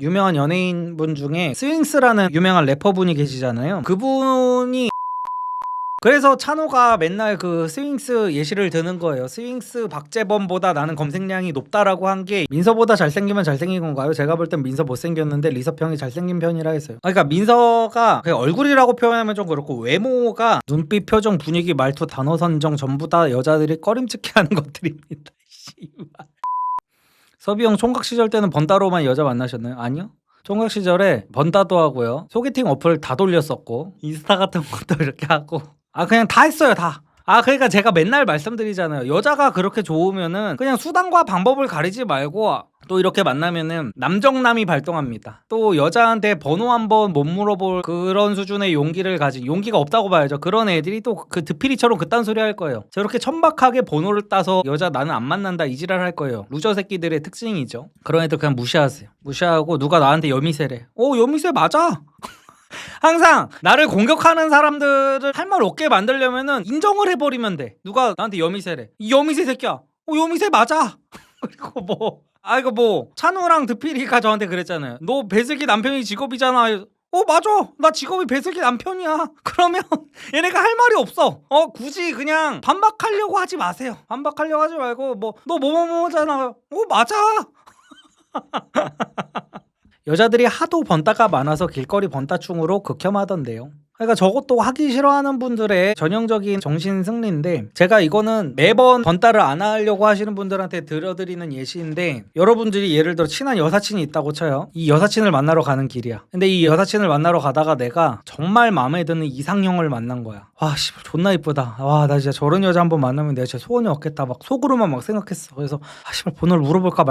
유명한 연예인분 중에 스윙스라는 유명한 래퍼분이 계시잖아요. 그분이 그래서 찬호가 맨날 그 스윙스 예시를 드는 거예요. 스윙스 박재범보다 나는 검색량이 높다라고 한 게 민서보다 잘생기면 잘생긴 건가요? 제가 볼 땐 민서 못생겼는데 리섭 형이 잘생긴 편이라 했어요. 그러니까 민서가 그냥 얼굴이라고 표현하면 좀 그렇고 외모가 눈빛, 표정, 분위기, 말투, 단어 선정 전부 다 여자들이 꺼림칙해 하는 것들입니다. 서비 형 총각 시절 때는 번다로만 여자 만나셨나요? 아니요. 총각 시절에 번다도 하고요. 소개팅 어플 다 돌렸었고 인스타 같은 것도 이렇게 하고 그냥 다 했어요 다. 그러니까 제가 맨날 말씀드리잖아요. 여자가 그렇게 좋으면은 그냥 수단과 방법을 가리지 말고 또 이렇게 만나면은 남정남이 발동합니다. 또 여자한테 번호 한번 못 물어볼 그런 수준의 용기를 가진, 용기가 없다고 봐야죠. 그런 애들이 또 그 드피리처럼 그딴 소리 할 거예요. 저렇게 천박하게 번호를 따서 여자 나는 안 만난다 이 지랄 할 거예요. 루저 새끼들의 특징이죠. 그런 애들 그냥 무시하세요. 무시하고 누가 나한테 여미새래. 여미새 맞아. 항상 나를 공격하는 사람들을 할 말 없게 만들려면은 인정을 해버리면 돼. 누가 나한테 여미새래. 이 여미새 새끼야. 여미새 맞아. 그리고 이거 찬우랑 드피리가 저한테 그랬잖아요. 너 배슬기 남편이 직업이잖아. 맞아. 나 직업이 배슬기 남편이야. 그러면 얘네가 할 말이 없어. 굳이 그냥 반박하려고 하지 마세요. 반박하려고 하지 말고 너 뭐뭐뭐잖아. 맞아. 여자들이 하도 번따가 많아서 길거리 번따충으로 극혐하던데요. 그러니까 저것도 하기 싫어하는 분들의 전형적인 정신 승리인데, 제가 이거는 매번 번따를 안 하려고 하시는 분들한테 들려드리는 예시인데, 여러분들이 예를 들어 친한 여사친이 있다고 쳐요. 이 여사친을 만나러 가는 길이야. 근데 이 여사친을 만나러 가다가 내가 정말 마음에 드는 이상형을 만난 거야. 와 씨발 존나 이쁘다. 와 나 진짜 저런 여자 한번 만나면 내가 진짜 소원이 없겠다 막 속으로만 막 생각했어. 그래서 씨발 번호를 물어볼까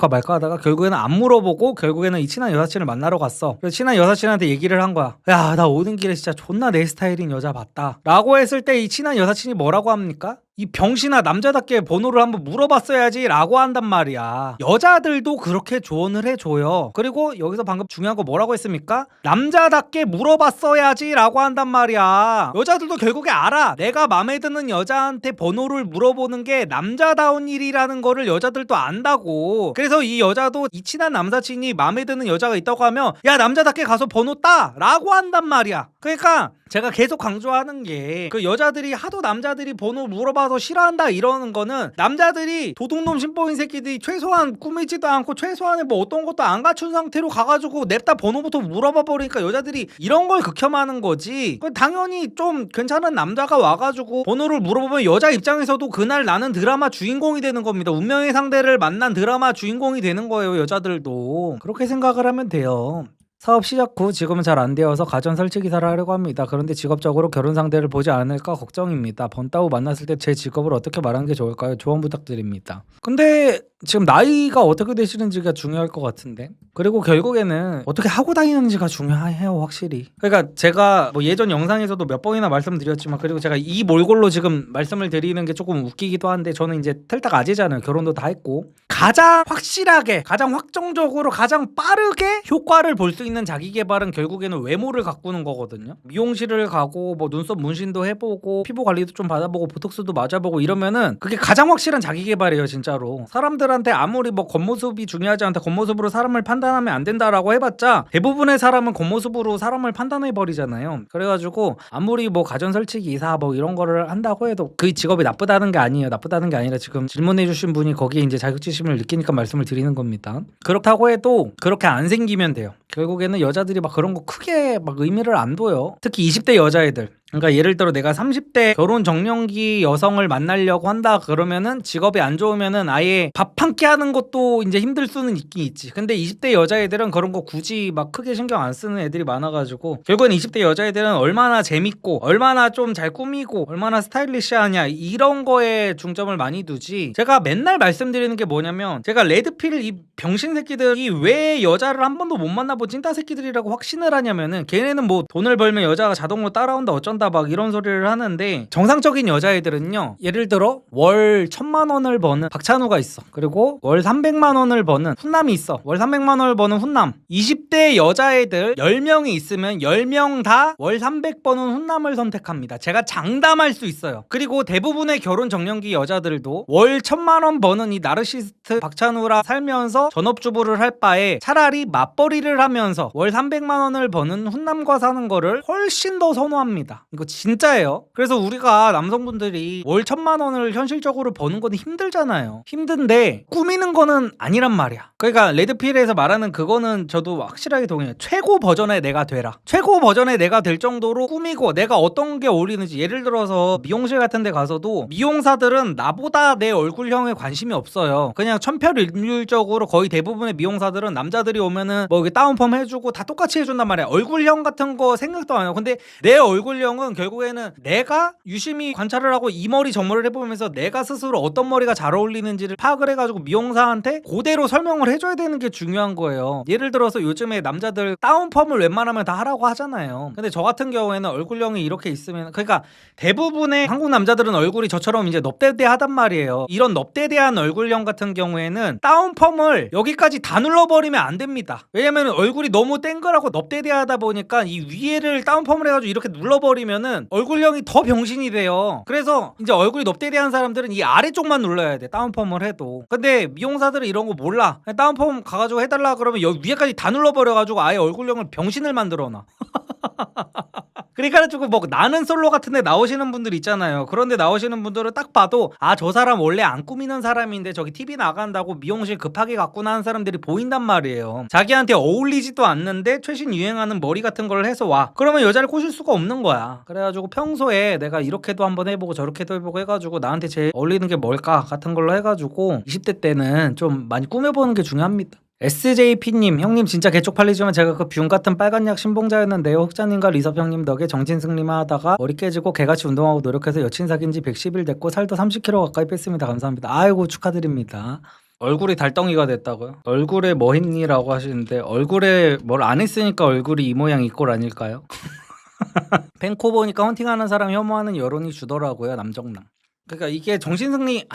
말까 하다가 결국에는 안 물어보고 결국에는 이 친한 여사친을 만나러 갔어. 그래서 친한 여사친한테 얘기를 한 거야. 야 나 오는 길에 진짜 존나 내 스타일인 여자 봤다 라고 했을 때 이 친한 여사친이 뭐라고 합니까? 이 병신아 남자답게 번호를 한번 물어봤어야지 라고 한단 말이야. 여자들도 그렇게 조언을 해줘요. 그리고 여기서 방금 중요한 거 뭐라고 했습니까? 남자답게 물어봤어야지 라고 한단 말이야. 여자들도 결국에 알아. 내가 마음에 드는 여자한테 번호를 물어보는 게 남자다운 일이라는 거를 여자들도 안다고. 그래서 이 여자도 이 친한 남사친이 마음에 드는 여자가 있다고 하면 야 남자답게 가서 번호 따 라고 한단 말이야. 그러니까 제가 계속 강조하는 게 그 여자들이 하도 남자들이 번호 물어봐서 싫어한다 이러는 거는 남자들이 도둑놈 신보인 새끼들이 최소한 꾸미지도 않고 최소한의 어떤 것도 안 갖춘 상태로 가가지고 냅다 번호부터 물어봐 버리니까 여자들이 이런 걸 극혐하는 거지. 당연히 좀 괜찮은 남자가 와가지고 번호를 물어보면 여자 입장에서도 그날 나는 드라마 주인공이 되는 겁니다. 운명의 상대를 만난 드라마 주인공이 되는 거예요. 여자들도 그렇게 생각을 하면 돼요. 사업 시작 후 지금은 잘 안 되어서 가전 설치 기사를 하려고 합니다. 그런데 직업적으로 결혼 상대를 보지 않을까 걱정입니다. 번따오 만났을 때 제 직업을 어떻게 말하는 게 좋을까요? 조언 부탁드립니다. 근데 지금 나이가 어떻게 되시는지가 중요할 것 같은데, 그리고 결국에는 어떻게 하고 다니는지가 중요해요 확실히. 그러니까 제가 예전 영상에서도 몇 번이나 말씀드렸지만, 그리고 제가 이 몰골로 지금 말씀을 드리는 게 조금 웃기기도 한데, 저는 이제 틀딱 아재잖아요. 결혼도 다 했고 가장 확실하게 가장 확정적으로 가장 빠르게 효과를 볼 수 있는 자기 개발은 결국에는 외모를 가꾸는 거거든요. 미용실을 가고 눈썹 문신도 해보고 피부 관리도 좀 받아보고 보톡스도 맞아보고 이러면은 그게 가장 확실한 자기 개발이에요 진짜로. 사람들한테 아무리 겉모습이 중요하지 않다, 겉모습으로 사람을 판단하면 안 된다라고 해봤자 대부분의 사람은 겉모습으로 사람을 판단해 버리잖아요. 그래가지고 아무리 가전 설치 기사 이런 거를 한다고 해도 그 직업이 나쁘다는 게 아니에요. 나쁘다는 게 아니라 지금 질문해 주신 분이 거기에 이제 자격지심을 느끼니까 말씀을 드리는 겁니다. 그렇다고 해도 그렇게 안 생기면 돼요. 결국에는 여자들이 그런 거 크게 의미를 안 둬요. 특히 20대 여자애들. 그러니까 예를 들어 내가 30대 결혼 정년기 여성을 만나려고 한다 그러면은 직업이 안 좋으면은 아예 밥 한 끼 하는 것도 이제 힘들 수는 있긴 있지. 근데 20대 여자애들은 그런 거 굳이 크게 신경 안 쓰는 애들이 많아가지고 결국엔 20대 여자애들은 얼마나 재밌고 얼마나 좀 잘 꾸미고 얼마나 스타일리시하냐 이런 거에 중점을 많이 두지. 제가 맨날 말씀드리는 게 뭐냐면, 제가 레드필 이 병신 새끼들이 왜 여자를 한 번도 못 만나본 찐따 새끼들이라고 확신을 하냐면은, 걔네는 돈을 벌면 여자가 자동으로 따라온다 어쩐다 번다 막 이런 소리를 하는데, 정상적인 여자애들은요, 예를 들어 월 1,000만 원을 버는 박찬우가 있어. 그리고 월 300만 원을 버는 훈남이 있어. 월 300만 원을 버는 훈남. 20대 여자애들 10명이 있으면 10명 다 월 300 버는 훈남을 선택합니다. 제가 장담할 수 있어요. 그리고 대부분의 결혼 정년기 여자들도 월 1,000만 원 버는 이 나르시스트 박찬우라 살면서 전업주부를 할 바에 차라리 맞벌이를 하면서 월 300만 원을 버는 훈남과 사는 거를 훨씬 더 선호합니다. 이거 진짜예요. 그래서 우리가 남성분들이 월 1,000만 원을 현실적으로 버는 건 힘들잖아요. 힘든데 꾸미는 거는 아니란 말이야. 그러니까 레드필에서 말하는 그거는 저도 확실하게 동의해요. 최고 버전의 내가 되라. 최고 버전의 내가 될 정도로 꾸미고 내가 어떤 게 어울리는지, 예를 들어서 미용실 같은 데 가서도 미용사들은 나보다 내 얼굴형에 관심이 없어요. 그냥 천편일률적으로 거의 대부분의 미용사들은 남자들이 오면은 뭐 다운펌 해주고 다 똑같이 해준단 말이야. 얼굴형 같은 거 생각도 안 해요. 근데 내 얼굴형은 결국에는 내가 유심히 관찰을 하고 이 머리 저 머리를 해보면서 내가 스스로 어떤 머리가 잘 어울리는지를 파악을 해가지고 미용사한테 그대로 설명을 해줘야 되는 게 중요한 거예요. 예를 들어서 요즘에 남자들 다운펌을 웬만하면 다 하라고 하잖아요. 근데 저 같은 경우에는 얼굴형이 이렇게 있으면, 그러니까 대부분의 한국 남자들은 얼굴이 저처럼 이제 넙대대하단 말이에요. 이런 넙대대한 얼굴형 같은 경우에는 다운펌을 여기까지 다 눌러버리면 안 됩니다. 왜냐면 얼굴이 너무 땡글하고 넙대대하다 보니까 이 위에를 다운펌을 해가지고 이렇게 눌러버리면은 얼굴형이 더 병신이 돼요. 그래서 이제 얼굴이 넙대대한 사람들은 이 아래쪽만 눌러야 돼, 다운펌을 해도. 근데 미용사들은 이런 거 몰라. 다운펌 가가지고 해달라 그러면 여기 위에까지 다 눌러버려가지고 아예 얼굴형을 병신을 만들어놔. 그러니까 좀 뭐 나는 솔로 같은데 나오시는 분들 있잖아요. 그런데 나오시는 분들은 딱 봐도 아, 저 사람 원래 안 꾸미는 사람인데 저기 TV 나간다고 미용실 급하게 갔구나 하는 사람들이 보인단 말이에요. 자기한테 어울리지도 않는데 최신 유행하는 머리 같은 걸 해서 와. 그러면 여자를 꼬실 수가 없는 거야. 그래가지고 평소에 내가 이렇게도 한번 해보고 저렇게도 해보고 해가지고 나한테 제일 어울리는 게 뭘까 같은 걸로 해가지고 20대 때는 좀 많이 꾸며보는 게 중요합니다. SJP님, 형님 진짜 개쪽팔리지만 제가 그 뷰 같은 빨간 약 신봉자였는데요. 흑자님과 리섭 형님 덕에 정신승리만 하다가 머리 깨지고 개같이 운동하고 노력해서 여친 사귄 지 110일 됐고 살도 30kg 가까이 뺐습니다. 감사합니다. 아이고 축하드립니다. 얼굴이 달덩이가 됐다고요? 얼굴에 뭐 했니라고 하시는데 얼굴에 뭘 안 했으니까 얼굴이 이 모양 이 꼴 아닐까요? pen코 보니까 헌팅하는 사람 혐오하는 여론이 주더라고요. 남정남. 그러니까 이게 정신승리...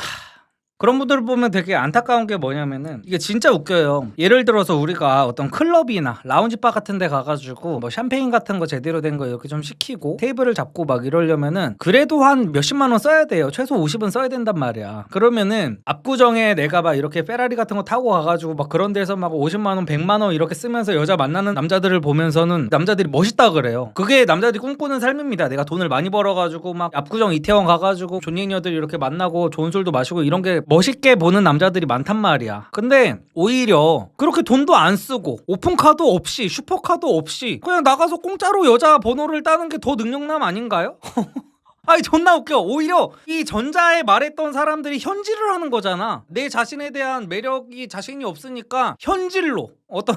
그런 분들 보면 되게 안타까운 게 뭐냐면은 이게 진짜 웃겨요. 예를 들어서 우리가 어떤 클럽이나 라운지바 같은 데 가가지고 뭐 샴페인 같은 거 제대로 된 거 이렇게 좀 시키고 테이블을 잡고 막 이러려면은 그래도 한 몇십만 원 써야 돼요. 최소 50은 써야 된단 말이야. 그러면은 압구정에 내가 막 이렇게 페라리 같은 거 타고 가가지고 막 그런 데서 막 50만 원 100만 원 이렇게 쓰면서 여자 만나는 남자들을 보면서는 남자들이 멋있다 그래요. 그게 남자들이 꿈꾸는 삶입니다. 내가 돈을 많이 벌어가지고 막 압구정 이태원 가가지고 존예녀들 이렇게 만나고 좋은 술도 마시고 이런 게 멋있게 보는 남자들이 많단 말이야. 근데 오히려 그렇게 돈도 안 쓰고 오픈카도 없이 슈퍼카도 없이 그냥 나가서 공짜로 여자 번호를 따는 게 더 능력남 아닌가요? 아니 존나 웃겨. 오히려 이 전자에 말했던 사람들이 현질을 하는 거잖아. 내 자신에 대한 매력이 자신이 없으니까 현질로 어떤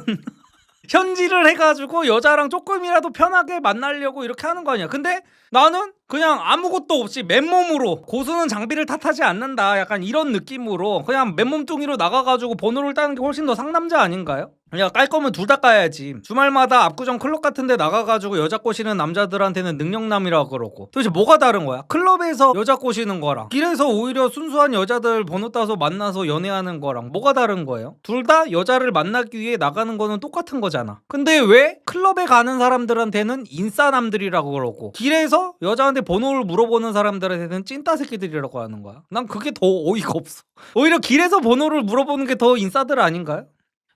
현질을 해가지고 여자랑 조금이라도 편하게 만나려고 이렇게 하는 거 아니야. 근데 나는 그냥 아무것도 없이 맨몸으로, 고수는 장비를 탓하지 않는다 약간 이런 느낌으로 그냥 맨몸뚱이로 나가가지고 번호를 따는 게 훨씬 더 상남자 아닌가요? 야, 깔 거면 둘 다 까야지. 주말마다 압구정 클럽 같은 데 나가가지고 여자 꼬시는 남자들한테는 능력남이라고 그러고 도대체 뭐가 다른 거야? 클럽에서 여자 꼬시는 거랑 길에서 오히려 순수한 여자들 번호 따서 만나서 연애하는 거랑 뭐가 다른 거예요? 둘 다 여자를 만나기 위해 나가는 거는 똑같은 거잖아. 근데 왜 클럽에 가는 사람들한테는 인싸남들이라고 그러고 길에서 여자한테 번호를 물어보는 사람들한테는 찐따 새끼들이라고 하는 거야? 난 그게 더 어이가 없어. 오히려 길에서 번호를 물어보는 게 더 인싸들 아닌가요?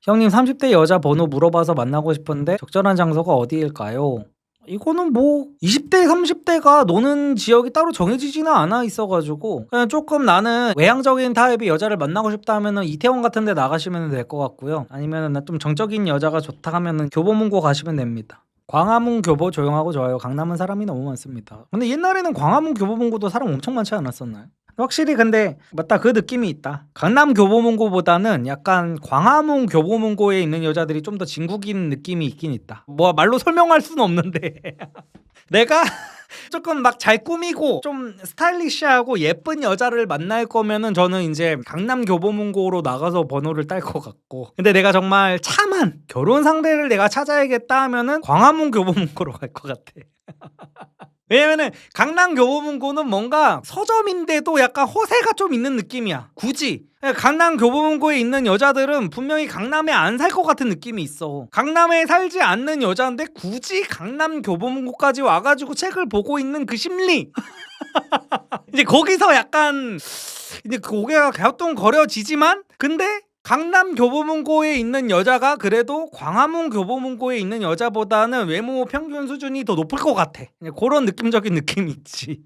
형님 30대 여자 번호 물어봐서 만나고 싶은데 적절한 장소가 어디일까요? 이거는 뭐 20대 30대가 노는 지역이 따로 정해지지는 않아 있어가지고 그냥 조금 나는 외향적인 타입의 여자를 만나고 싶다 하면은 이태원 같은 데 나가시면 될 것 같고요. 아니면은 나 좀 정적인 여자가 좋다 하면은 교보문고 가시면 됩니다. 광화문 교보 조용하고 좋아요. 강남은 사람이 너무 많습니다. 근데 옛날에는 광화문 교보문고도 사람 엄청 많지 않았었나요? 확실히 근데 맞다, 그 느낌이 있다. 강남 교보문고보다는 약간 광화문 교보문고에 있는 여자들이 좀 더 진국인 느낌이 있긴 있다. 뭐 말로 설명할 수는 없는데 내가 조금 막 잘 꾸미고 좀 스타일리시하고 예쁜 여자를 만날 거면은 저는 이제 강남 교보문고로 나가서 번호를 딸 것 같고, 근데 내가 정말 참한 결혼 상대를 내가 찾아야겠다 하면은 광화문 교보문고로 갈 것 같아. 왜냐면은 강남 교보문고는 뭔가 서점인데도 약간 허세가 좀 있는 느낌이야. 굳이 강남 교보문고에 있는 여자들은 분명히 강남에 안 살 것 같은 느낌이 있어. 강남에 살지 않는 여자인데 굳이 강남 교보문고까지 와가지고 책을 보고 있는 그 심리. 이제 거기서 약간 이제 고개가 갸우뚱거려지지만 근데 강남 교보문고에 있는 여자가 그래도 광화문 교보문고에 있는 여자보다는 외모 평균 수준이 더 높을 것 같아. 그런 느낌적인 느낌이 있지.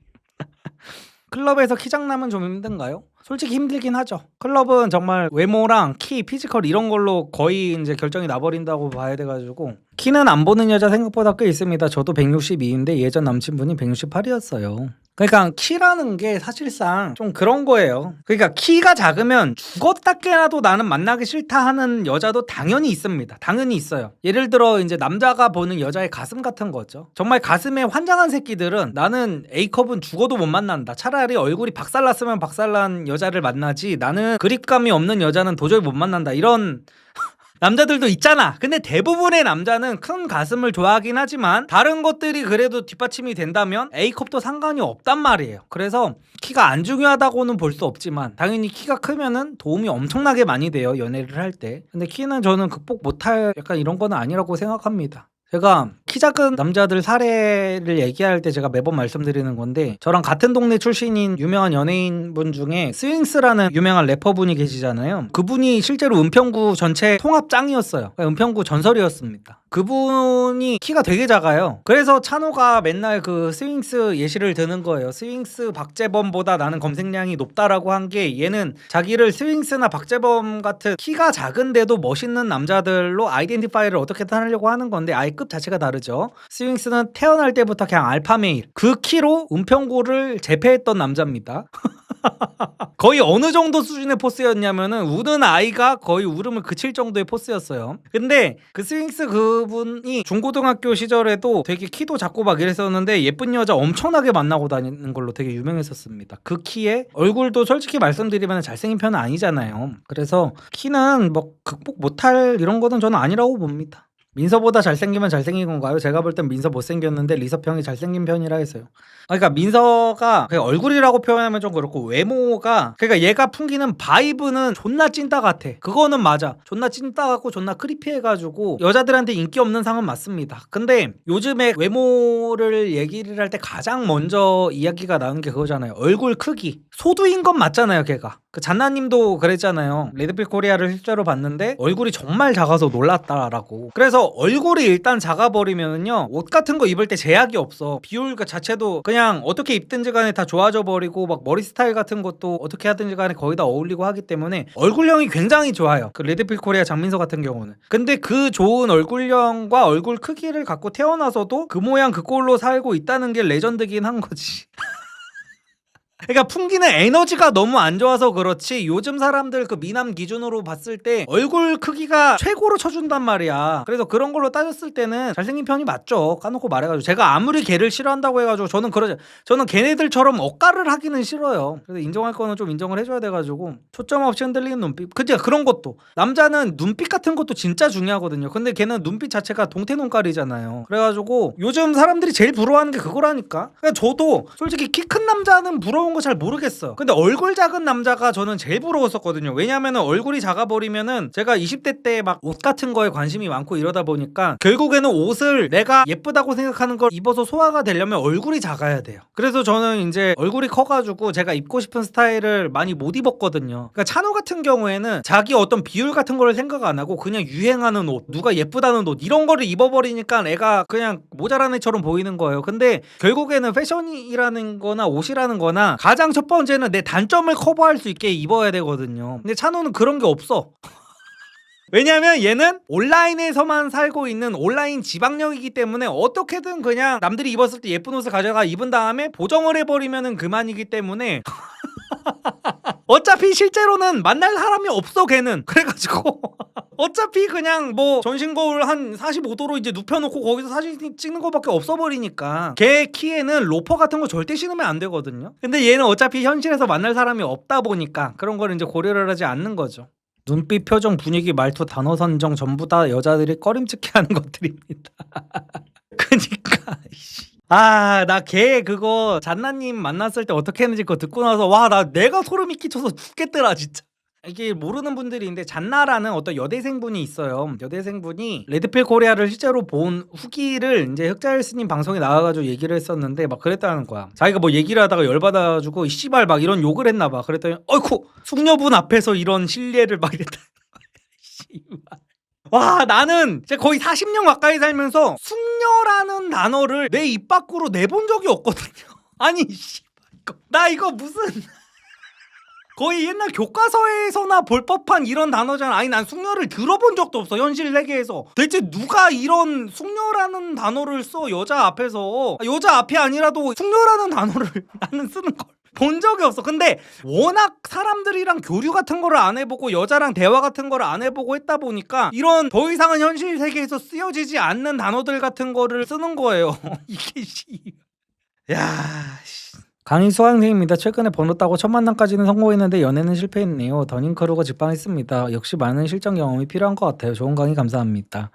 클럽에서 키 장남은 좀 힘든가요? 솔직히 힘들긴 하죠. 클럽은 정말 외모랑 키, 피지컬 이런 걸로 거의 이제 결정이 나버린다고 봐야 돼가지고 키는 안 보는 여자 생각보다 꽤 있습니다. 저도 162인데 예전 남친분이 168이었어요. 그러니까 키라는 게 사실상 좀 그런 거예요. 그러니까 키가 작으면 죽었다 깨나도 나는 만나기 싫다 하는 여자도 당연히 있습니다. 당연히 있어요. 예를 들어 이제 남자가 보는 여자의 가슴 같은 거죠. 정말 가슴에 환장한 새끼들은 나는 A컵은 죽어도 못 만난다. 차라리 얼굴이 박살났으면 박살난 여자를 만나지 나는 그립감이 없는 여자는 도저히 못 만난다. 이런 남자들도 있잖아. 근데 대부분의 남자는 큰 가슴을 좋아하긴 하지만 다른 것들이 그래도 뒷받침이 된다면 A컵도 상관이 없단 말이에요. 그래서 키가 안 중요하다고는 볼 수 없지만 당연히 키가 크면은 도움이 엄청나게 많이 돼요. 연애를 할 때. 근데 키는 저는 극복 못할 약간 이런 거는 아니라고 생각합니다. 제가 키 작은 남자들 사례를 얘기할 때 제가 매번 말씀드리는 건데 저랑 같은 동네 출신인 유명한 연예인분 중에 스윙스라는 유명한 래퍼분이 계시잖아요. 그분이 실제로 은평구 전체 통합 짱이었어요. 은평구 전설이었습니다. 그분이 키가 되게 작아요. 그래서 찬호가 맨날 그 스윙스 예시를 드는 거예요. 스윙스 박재범보다 나는 검색량이 높다라고 한 게 얘는 자기를 스윙스나 박재범 같은 키가 작은데도 멋있는 남자들로 아이덴티파이를 어떻게든 하려고 하는 건데 아예 급 자체가 다르죠. 스윙스는 태어날 때부터 그냥 알파메일 그 키로 은평구를 제패했던 남자입니다. 거의 어느 정도 수준의 포스였냐면은 우는 아이가 거의 울음을 그칠 정도의 포스였어요. 근데 그 스윙스 그분이 중고등학교 시절에도 되게 키도 작고 막 이랬었는데 예쁜 여자 엄청나게 만나고 다니는 걸로 되게 유명했었습니다. 그 키에 얼굴도 솔직히 말씀드리면 잘생긴 편은 아니잖아요. 그래서 키는 뭐 극복 못할 이런 거는 저는 아니라고 봅니다. 민서보다 잘생기면 잘생긴 건가요? 제가 볼 땐 민서 못생겼는데 리섭 형이 잘생긴 편이라 해서요. 그러니까 민서가 그냥 얼굴이라고 표현하면 좀 그렇고 외모가 그러니까 얘가 풍기는 바이브는 존나 찐따 같아. 그거는 맞아. 존나 찐따 같고 존나 크리피해가지고 여자들한테 인기 없는 상은 맞습니다. 근데 요즘에 외모를 얘기를 할 때 가장 먼저 이야기가 나오는 게 그거잖아요. 얼굴 크기. 소두인 건 맞잖아요, 걔가. 그 잔나님도 그랬잖아요. 레드필 코리아를 실제로 봤는데 얼굴이 정말 작아서 놀랐다라고. 그래서 얼굴이 일단 작아버리면은요 옷 같은 거 입을 때 제약이 없어. 비율 자체도 그냥 어떻게 입든지 간에 다 좋아져 버리고 막 머리 스타일 같은 것도 어떻게 하든지 간에 거의 다 어울리고 하기 때문에 얼굴형이 굉장히 좋아요. 그 레드필 코리아 장민서 같은 경우는. 근데 그 좋은 얼굴형과 얼굴 크기를 갖고 태어나서도 그 모양 그 꼴로 살고 있다는 게 레전드긴 한 거지. 그러니까 풍기는 에너지가 너무 안 좋아서 그렇지 요즘 사람들 그 미남 기준으로 봤을 때 얼굴 크기가 최고로 쳐준단 말이야. 그래서 그런 걸로 따졌을 때는 잘생긴 편이 맞죠. 까놓고 말해가지고 제가 아무리 걔를 싫어한다고 해가지고 저는 걔네들처럼 억가를 하기는 싫어요. 그래서 인정할 거는 좀 인정을 해줘야 돼가지고 초점 없이 흔들리는 눈빛 그치 그런 것도 남자는 눈빛 같은 것도 진짜 중요하거든요. 근데 걔는 눈빛 자체가 동태눈깔이잖아요. 그래가지고 요즘 사람들이 제일 부러워하는 게 그거라니까. 그러니까 저도 솔직히 키 큰 남자는 부러운 거 잘 모르겠어. 근데 얼굴 작은 남자가 저는 제일 부러웠었거든요. 왜냐면은 얼굴이 작아버리면은 제가 20대 때 막 옷 같은 거에 관심이 많고 이러다 보니까 결국에는 옷을 내가 예쁘다고 생각하는 걸 입어서 소화가 되려면 얼굴이 작아야 돼요. 그래서 저는 이제 얼굴이 커가지고 제가 입고 싶은 스타일을 많이 못 입었거든요. 그러니까 찬호 같은 경우에는 자기 어떤 비율 같은 걸 생각 안 하고 그냥 유행하는 옷, 누가 예쁘다는 옷 이런 거를 입어버리니까 애가 그냥 모자란 애처럼 보이는 거예요. 근데 결국에는 패션이라는 거나 옷이라는 거나 가장 첫 번째는 내 단점을 커버할 수 있게 입어야 되거든요. 근데 찬호는 그런 게 없어. 왜냐면 얘는 온라인에서만 살고 있는 온라인 지방령이기 때문에 어떻게든 그냥 남들이 입었을 때 예쁜 옷을 가져가 입은 다음에 보정을 해버리면 그만이기 때문에 어차피 실제로는 만날 사람이 없어 걔는. 그래가지고 어차피 그냥 뭐 전신 거울 한 45도로 이제 눕혀놓고 거기서 사진 찍는 거밖에 없어버리니까 걔 키에는 로퍼 같은 거 절대 신으면 안 되거든요. 근데 얘는 어차피 현실에서 만날 사람이 없다 보니까 그런 거를 이제 고려를 하지 않는 거죠. 눈빛, 표정, 분위기, 말투, 단어 선정 전부 다 여자들이 꺼림칙해 하는 것들입니다. 그니까 나 걔 그거 잔나님 만났을 때 어떻게 했는지 그거 듣고 나서 내가 소름이 끼쳐서 죽겠더라 진짜. 이게 모르는 분들이 있는데 잔나라는 어떤 여대생분이 있어요. 여대생분이 레드필 코리아를 실제로 본 후기를 이제 흑자일스님 방송에 나와가지고 얘기를 했었는데 막 그랬다는 거야. 자기가 뭐 얘기를 하다가 열받아가지고 이 씨발 막 이런 욕을 했나봐. 그랬더니 어이쿠 숙녀분 앞에서 이런 신뢰를 막 이랬다는 거야. 씨발. 나는 진짜 거의 40년 가까이 살면서 숙녀라는 단어를 내 입 밖으로 내본 적이 없거든요. 아니 씨발 나 이거 무슨 거의 옛날 교과서에서나 볼 법한 이런 단어잖아. 아니 난 숙녀를 들어본 적도 없어 현실 세계에서. 대체 누가 이런 숙녀라는 단어를 써 여자 앞에서. 여자 앞이 아니라도 숙녀라는 단어를 나는 쓰는 걸 본 적이 없어. 근데 워낙 사람들이랑 교류 같은 거를 안 해보고 여자랑 대화 같은 거를 안 해보고 했다 보니까 이런 더 이상은 현실 세계에서 쓰여지지 않는 단어들 같은 거를 쓰는 거예요. 이게 강의 수강생입니다. 최근에 번호 따고 첫 만남까지는 성공했는데 연애는 실패했네요. 더닝크루가 직방했습니다. 역시 많은 실전 경험이 필요한 것 같아요. 좋은 강의 감사합니다.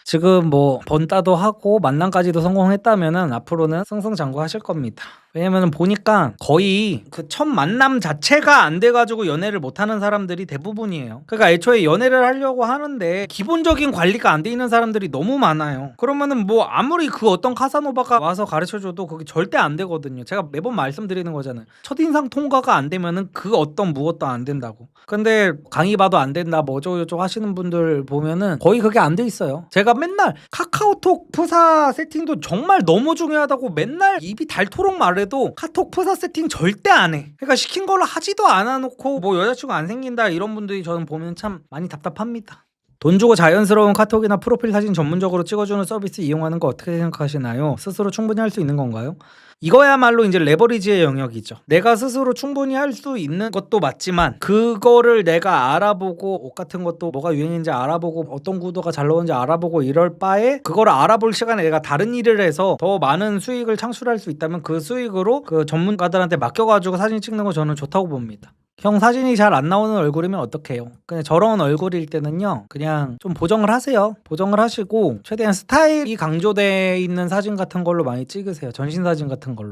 지금 뭐 번따도 하고 만남까지도 성공했다면은 앞으로는 승승장구하실 겁니다. 왜냐면은 보니까 거의 그 첫 만남 자체가 안 돼가지고 연애를 못하는 사람들이 대부분이에요. 그러니까 애초에 연애를 하려고 하는데 기본적인 관리가 안 돼 있는 사람들이 너무 많아요. 그러면은 뭐 아무리 그 어떤 카사노바가 와서 가르쳐줘도 그게 절대 안 되거든요. 제가 매번 말씀드리는 거잖아요. 첫인상 통과가 안 되면은 그 어떤 무엇도 안 된다고. 근데 강의 봐도 안 된다 뭐 어쩌고저쩌고 하시는 분들 보면은 거의 그게 안 돼 있어요. 제가 맨날 카카오톡 프사 세팅도 정말 너무 중요하다고 맨날 입이 닳도록 말해도 카톡 프사 세팅 절대 안 해. 그러니까 시킨 걸로 하지도 않아 놓고 뭐 여자친구 안 생긴다 이런 분들이 저는 보면 참 많이 답답합니다. 돈 주고 자연스러운 카톡이나 프로필 사진 전문적으로 찍어주는 서비스 이용하는 거 어떻게 생각하시나요? 스스로 충분히 할 수 있는 건가요? 이거야말로 이제 레버리지의 영역이죠. 내가 스스로 충분히 할 수 있는 것도 맞지만 그거를 내가 알아보고 옷 같은 것도 뭐가 유행인지 알아보고 어떤 구도가 잘 나오는지 알아보고 이럴 바에 그거를 알아볼 시간에 내가 다른 일을 해서 더 많은 수익을 창출할 수 있다면 그 수익으로 그 전문가들한테 맡겨가지고 사진 찍는 거 저는 좋다고 봅니다. 형 사진이 잘 안 나오는 얼굴이면 어떡해요? 그냥 저런 얼굴일 때는요 그냥 좀 보정을 하세요. 보정을 하시고 최대한 스타일이 강조돼 있는 사진 같은 걸로 많이 찍으세요. 전신 사진 같은 걸로.